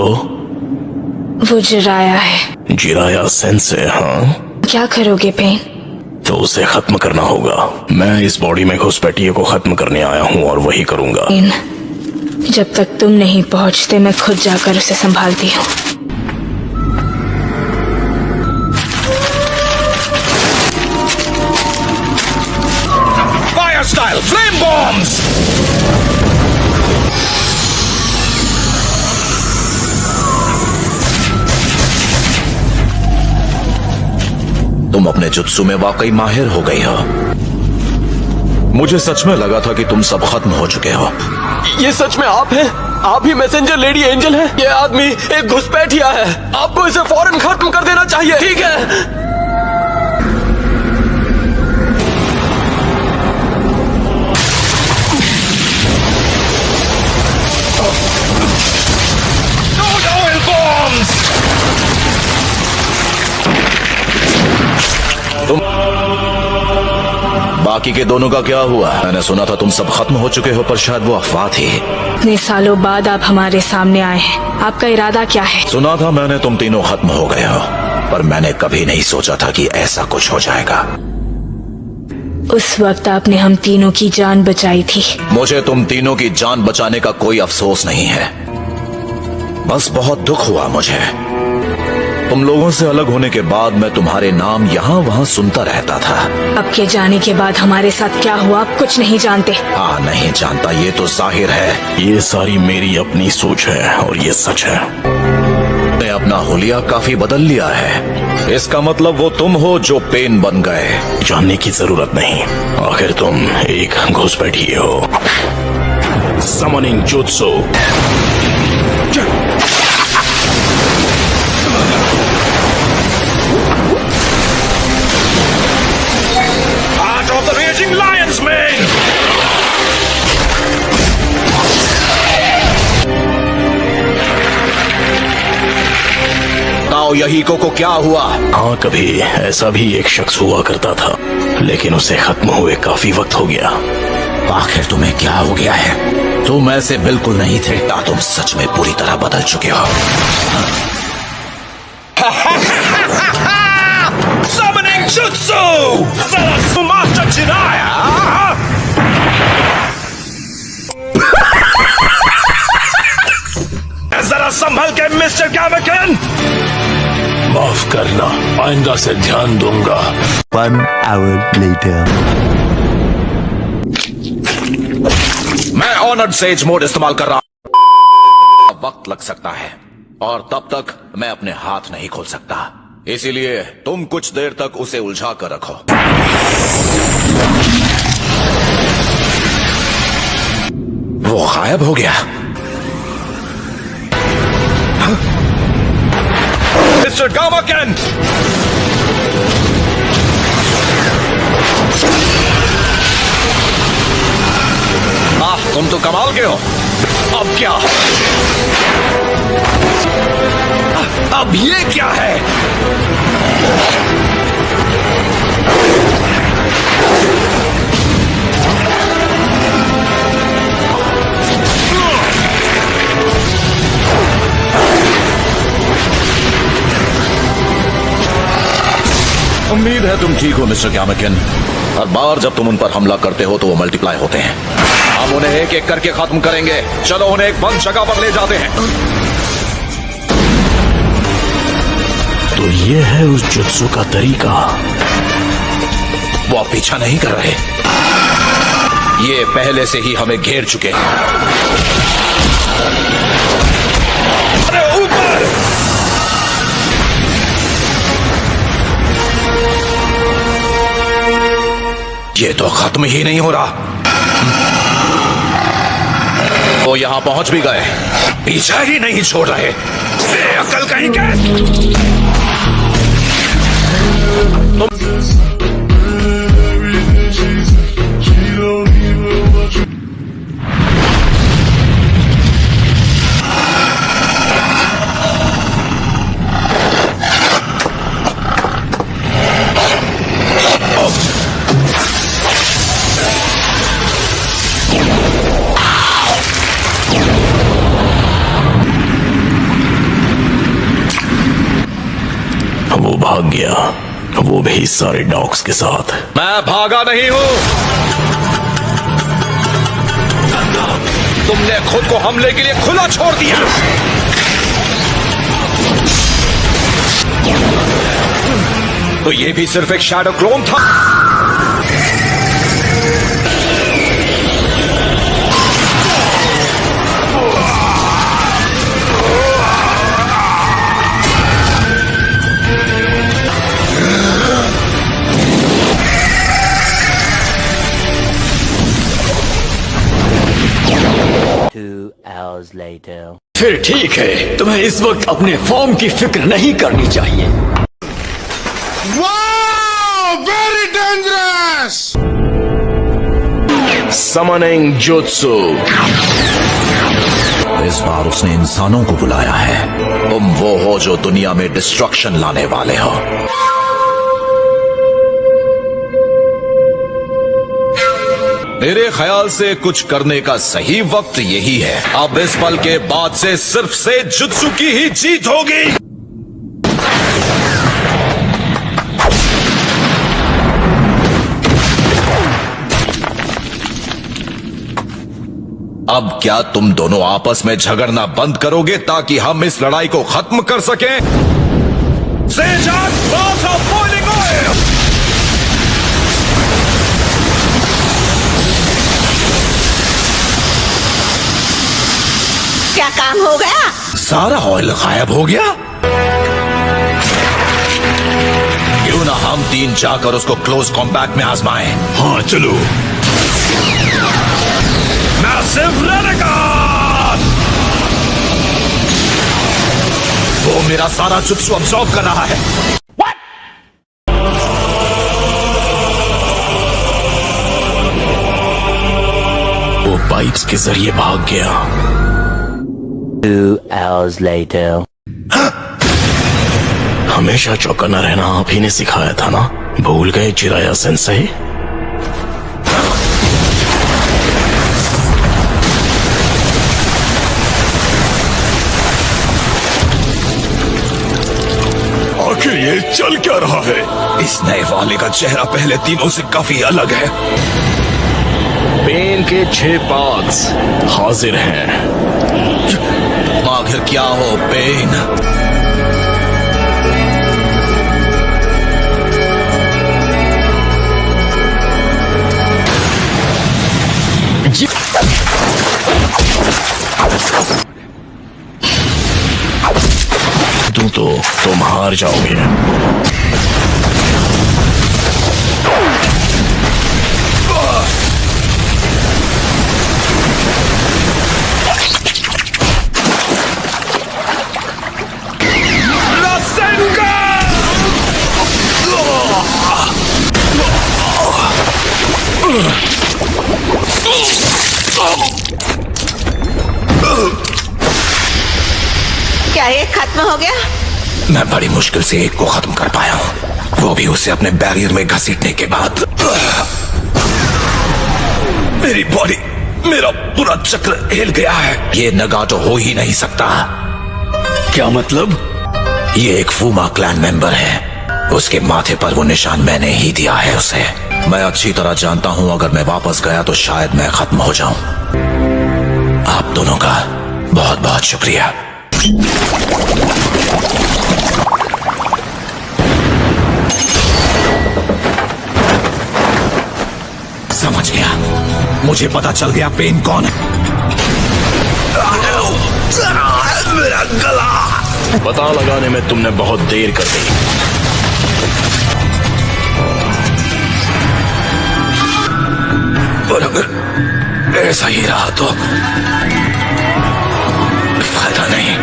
तो वो जिराया है। Jiraiya sensei? हाँ, क्या करोगे पेन? तो उसे खत्म करना होगा। मैं इस बॉडी में घुसपैठिए को खत्म करने आया हूँ और वही करूंगा। पेन, जब तक तुम नहीं पहुंचते मैं खुद जाकर उसे संभालती हूँ। Fire style flame bombs! तुम अपने जुत्सु में वाकई माहिर हो गई हो। मुझे सच में लगा था कि तुम सब खत्म हो चुके हो। ये सच में आप हैं? आप ही मैसेंजर लेडी एंजल हैं? ये आदमी एक घुसपैठिया है। आपको इसे फौरन खत्म कर देना चाहिए। ठीक है? बाकी के दोनों का क्या हुआ? मैंने सुना था तुम सब खत्म हो चुके हो, पर शायद वो अफवाह थी। इतने सालों बाद आप हमारे सामने आए हैं, आपका इरादा क्या है? सुना था मैंने तुम तीनों खत्म हो गए हो, पर मैंने कभी नहीं सोचा था कि ऐसा कुछ हो जाएगा। उस वक्त आपने हम तीनों की जान बचाई थी। मुझे तुम तीनों की जान बचाने का कोई अफसोस नहीं है, बस बहुत दुख हुआ मुझे। तुम लोगों से अलग होने के बाद मैं तुम्हारे नाम यहाँ वहाँ सुनता रहता था। आपके जाने के बाद हमारे साथ क्या हुआ आप कुछ नहीं जानते। हाँ, नहीं जानता, ये तो जाहिर है। ये सारी मेरी अपनी सोच है और ये सच है। मैंने अपना हुलिया काफी बदल लिया है। इसका मतलब वो तुम हो जो पेन बन गए। जानने की जरूरत नहीं, आखिर तुम एक घुसपैठिए हो। Summoning jutsu. यहीको को क्या हुआ? हाँ, कभी ऐसा भी एक शख्स हुआ करता था, लेकिन उसे खत्म हुए काफी वक्त हो गया। आखिर तुम्हें क्या हो गया है? तुम ऐसे बिल्कुल नहीं थे। तुम सच में पूरी तरह बदल चुके हो। Summoning Jutsu! Master Jiraiya! जरा संभल के मिस्टर कैमकन। माफ करना, आइंदा से ध्यान दूंगा। 1 hour later. मैं ऑनर्ड सेज मोड इस्तेमाल कर रहा हूं। वक्त लग सकता है और तब तक मैं अपने हाथ नहीं खोल सकता, इसीलिए तुम कुछ देर तक उसे उलझा कर रखो। वो गायब हो गया। मिस्टर गामाकेन! तुम तो कमाल के हो। अब क्या? अब ये क्या है? उम्मीद है तुम ठीक हो मिस्टर कैमकन। हर बार जब तुम उन पर हमला करते हो तो वो मल्टीप्लाई होते हैं। हम उन्हें एक एक करके खत्म करेंगे। चलो उन्हें एक बंद जगह पर ले जाते हैं। तो ये है उस जुत्सु का तरीका। वो अब पीछा नहीं कर रहे, ये पहले से ही हमें घेर चुके हैं। अरे ऊपर! ये तो खत्म ही नहीं हो रहा। वो यहां पहुंच भी गए, पीछा ही नहीं छोड़ रहे। अकल कहीं के। भाग गया, वो भी सारे डॉग्स के साथ। मैं भागा नहीं हूं, तुमने खुद को हमले के लिए खुला छोड़ दिया। तो ये भी सिर्फ एक शैडो क्लोन था। फिर ठीक है, तुम्हें इस वक्त अपने फॉर्म की फिक्र नहीं करनी चाहिए। Very dangerous! Summoning Jutsu। इस बार उसने इंसानों को बुलाया है। तुम वो हो जो दुनिया में डिस्ट्रक्शन लाने वाले हो। मेरे ख्याल से कुछ करने का सही वक्त यही है। अब इस पल के बाद से सिर्फ से जुत्सु की ही जीत होगी। अब क्या तुम दोनों आपस में झगड़ना बंद करोगे ताकि हम इस लड़ाई को खत्म कर सकें? Seijan, bath of boiling oil! क्या काम हो गया? सारा ऑयल गायब हो गया। क्यों ना हम तीन जाकर उसको क्लोज कॉम्बैट में आजमाएं? हाँ चलो। मैसिव रेनेगन! वो मेरा सारा जुत्सु अब्सॉर्ब कर रहा है। वो पाइप्स के जरिए भाग गया। 2 hours later. हमेशा चौकन्ना रहना आप ही ने सिखाया था ना, भूल गए चिराया सेंसेई? आखिर ये चल क्या रहा है? इस नए वाले का चेहरा पहले तीनों से काफी अलग है। पेन के 6 पार्ट्स हाजिर हैं। आखिर क्या हो पेन? तो तुम हार जाओगे। क्या ये खत्म हो गया? मैं बड़ी मुश्किल से एक को खत्म कर पाया हूं, वो भी उसे अपने बैरियर में घसीटने के बाद। मेरी बॉडी, मेरा पूरा चक्र हिल गया है। ये नगाटो हो ही नहीं सकता। क्या मतलब? ये एक फूमा क्लैन मेंबर है। उसके माथे पर वो निशान मैंने ही दिया है उसे। मैं अच्छी तरह जानता हूं अगर मैं वापस गया तो शायद मैं खत्म हो जाऊं। आप दोनों का बहुत बहुत शुक्रिया। समझ गया, मुझे पता चल गया पेन कौन है। मेरा गला। पता लगाने में तुमने बहुत देर कर दी। और अगर ऐसा ही रहा तो फायदा नहीं।